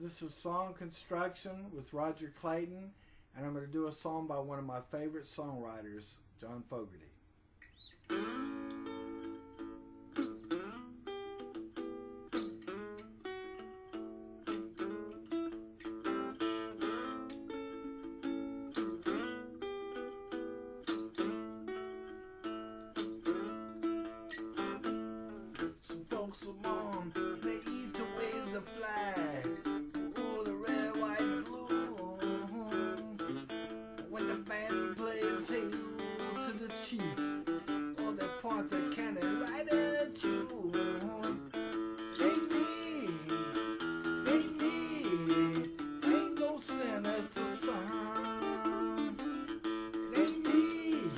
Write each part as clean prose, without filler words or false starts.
This is Song Construction with Roger Clayton, and I'm going to do a song by one of my favorite songwriters, John Fogerty. Some folks are born, they eat to wave the flag. Oh, the red, white, and blue. When the band plays Hail to the Chief, or they point their cannon right at you. Ain't me, ain't no senator son. Ain't me,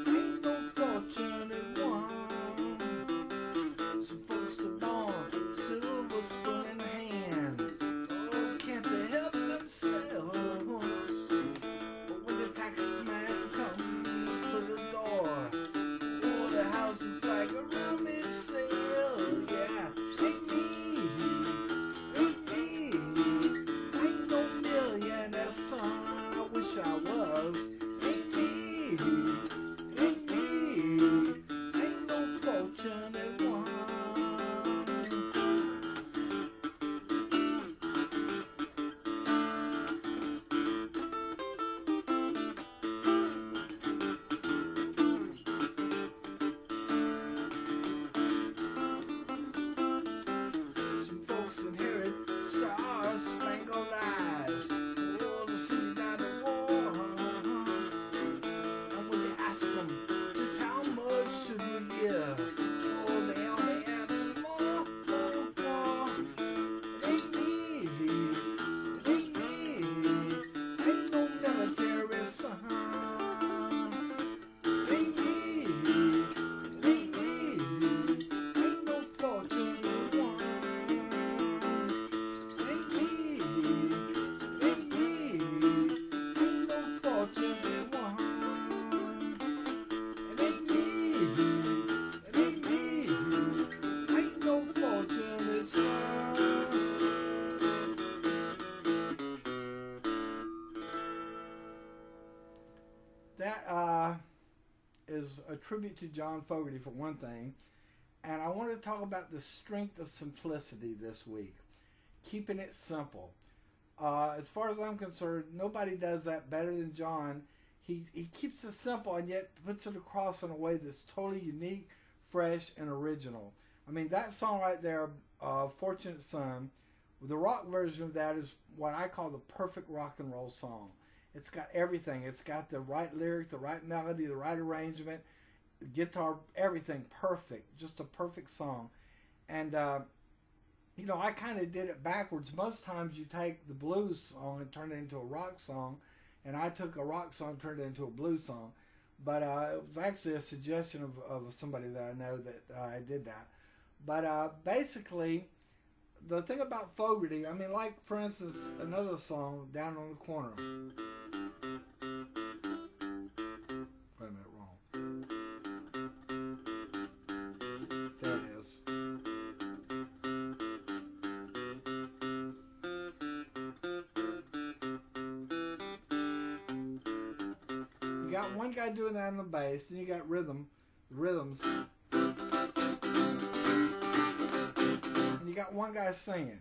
ain't no fortunate one. Some folks are born silver spoon in hand. Oh, can't they help themselves? But when the taxman comes to the door, oh, the house looks like a rummage sale. Yeah, ain't me, ain't no millionaire son. I wish I was. Ain't me, ain't no fortunate one. Some folks inherit star-spangled lives. Oh, to see down the war. And when you ask them just how much should we give, oh, they only answer more. Ain't me, ain't no military son. Ain't me, ain't no fortunate one. Ain't me, ain't no fortunate one. And ain't me, ain't no fortunate son. That is a tribute to John Fogerty for one thing, and I want to talk about the strength of simplicity this week, keeping it simple. As far as I'm concerned, nobody does that better than John. He keeps it simple and yet puts it across in a way that's totally unique, fresh, and original. I mean, that song right there, Fortunate Son, the rock version of that is what I call the perfect rock and roll song. It's got everything. It's got the right lyric, the right melody, the right arrangement, guitar, everything perfect. Just a perfect song. And, you know, I kind of did it backwards. Most times you take the blues song and turn it into a rock song, and I took a rock song and turned it into a blues song. But it was actually a suggestion of somebody that I know that I did that. But basically, the thing about Fogerty, I mean, like, for instance, another song, Down on the Corner. Wait a minute, wrong. There it is. You got one guy doing that on the bass, then you got rhythms, and you got one guy singing.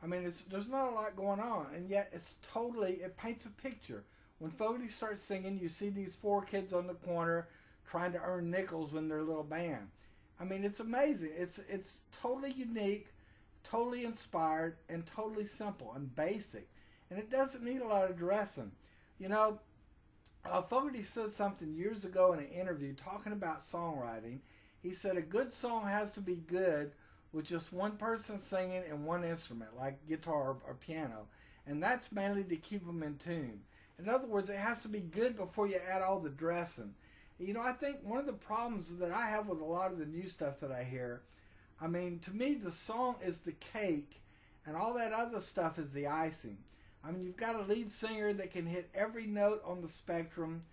I mean, there's not a lot going on, and yet it paints a picture. When Fogerty starts singing, you see these four kids on the corner trying to earn nickels when they're a little band. I mean, it's amazing. It's totally unique, totally inspired, and totally simple and basic. And it doesn't need a lot of dressing. You know, Fogerty said something years ago in an interview talking about songwriting. He said a good song has to be good with just one person singing and one instrument, like guitar or piano. And that's mainly to keep them in tune. In other words, it has to be good before you add all the dressing. You know, I think one of the problems that I have with a lot of the new stuff that I hear, I mean, to me, the song is the cake, and all that other stuff is the icing. I mean, you've got a lead singer that can hit every note on the spectrum,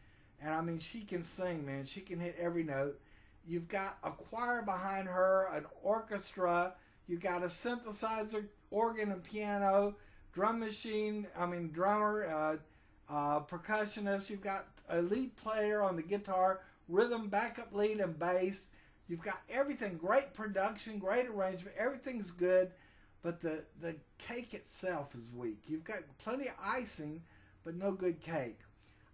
and I mean, she can sing, man. She can hit every note. You've got a choir behind her, an orchestra. You got a synthesizer, organ and piano, drum machine, drummer, percussionist. You've got a lead player on the guitar, rhythm, backup lead, and bass. You've got everything, great production, great arrangement, everything's good, but the cake itself is weak. You've got plenty of icing, but no good cake.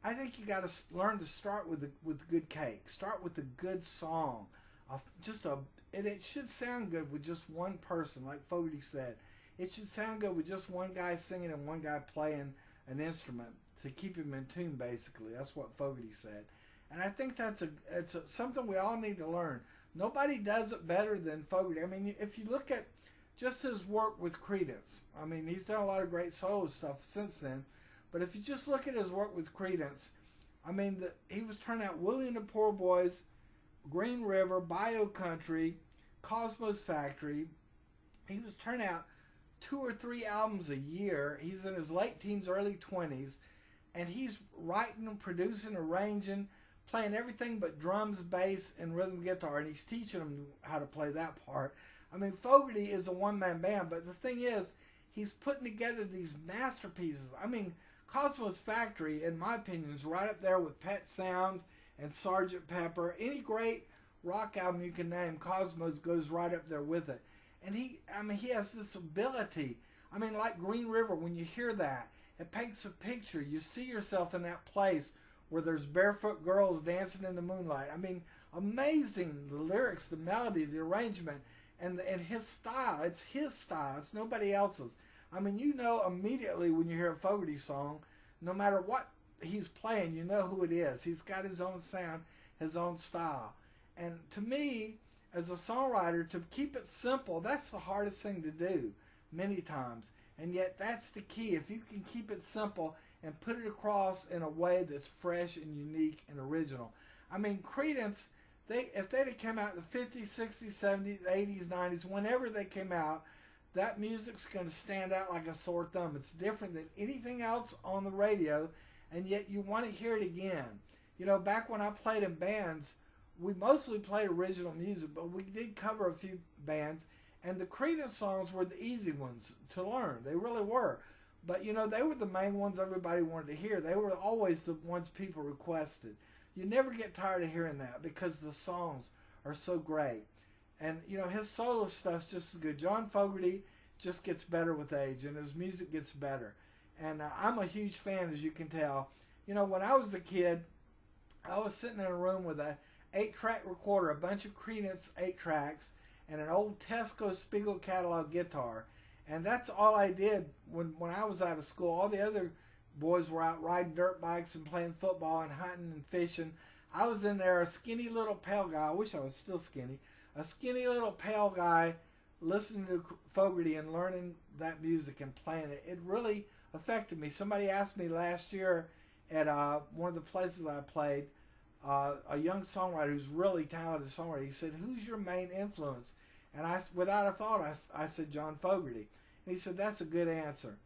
I think you got to learn to start with good cake. Start with a good song. And it should sound good with just one person, like Fogerty said. It should sound good with just one guy singing and one guy playing an instrument to keep him in tune, basically. That's what Fogerty said. And I think it's something we all need to learn. Nobody does it better than Fogerty. I mean, if you look at just his work with Creedence, I mean, he's done a lot of great solo stuff since then. But if you just look at his work with Creedence, I mean, he was turning out Willie and the Poor Boys, Green River, Bio Country, Cosmo's Factory. He was turning out 2 or 3 albums a year. He's in his late teens, early 20s, and he's writing, producing, arranging, playing everything but drums, bass, and rhythm guitar, and he's teaching them how to play that part. I mean, Fogerty is a one-man band, but the thing is, he's putting together these masterpieces. I mean, Cosmo's Factory, in my opinion, is right up there with Pet Sounds and Sgt. Pepper. Any great rock album you can name, Cosmo's goes right up there with it. And he has this ability. I mean, like Green River, when you hear that, it paints a picture. You see yourself in that place where there's barefoot girls dancing in the moonlight. I mean, amazing. The lyrics, the melody, the arrangement, and his style. It's his style. It's nobody else's. I mean, you know immediately when you hear a Fogerty song, no matter what he's playing, you know who it is. He's got his own sound, his own style. And to me, as a songwriter, to keep it simple, that's the hardest thing to do many times. And yet that's the key. If you can keep it simple and put it across in a way that's fresh and unique and original. I mean, Creedence, if they'd have come out in the 50s, 60s, 70s, 80s, 90s, whenever they came out, that music's going to stand out like a sore thumb. It's different than anything else on the radio, and yet you want to hear it again. You know, back when I played in bands, we mostly played original music, but we did cover a few bands, and the Creedence songs were the easy ones to learn. They really were. But, you know, they were the main ones everybody wanted to hear. They were always the ones people requested. You never get tired of hearing that because the songs are so great. And, you know, his solo stuff's just as good. John Fogerty just gets better with age, and his music gets better. And I'm a huge fan, as you can tell. You know, when I was a kid, I was sitting in a room with a 8-track recorder, a bunch of Creedence 8-tracks, and an old Tesco Spiegel catalog guitar. And that's all I did when I was out of school. All the other boys were out riding dirt bikes and playing football and hunting and fishing. I was in there, a skinny little pale guy. I wish I was still skinny. A skinny little pale guy listening to Fogerty and learning that music and playing it. It really affected me. Somebody asked me last year at one of the places I played, a young songwriter who's really talented songwriter. He said, "Who's your main influence?" And I, without a thought, I said John Fogerty. And he said, "That's a good answer."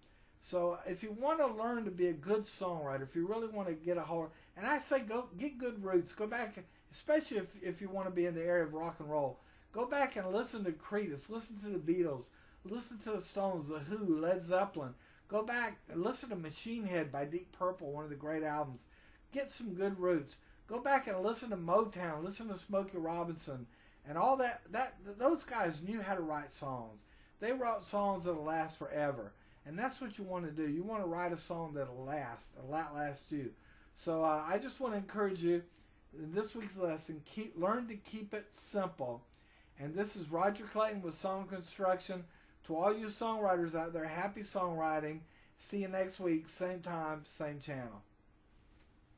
So if you want to learn to be a good songwriter, if you really want to get a hold, and I say go get good roots. Go back, especially if you want to be in the area of rock and roll. Go back and listen to Creedence, listen to the Beatles, listen to the Stones, the Who, Led Zeppelin. Go back and listen to Machine Head by Deep Purple, one of the great albums. Get some good roots. Go back and listen to Motown, listen to Smokey Robinson, and all that. Those guys knew how to write songs. They wrote songs that'll last forever, and that's what you want to do. You want to write a song that'll last you. So I just want to encourage you in this week's lesson. Learn to keep it simple. And this is Roger Clayton with Song Construction. To all you songwriters out there, happy songwriting. See you next week, same time, same channel.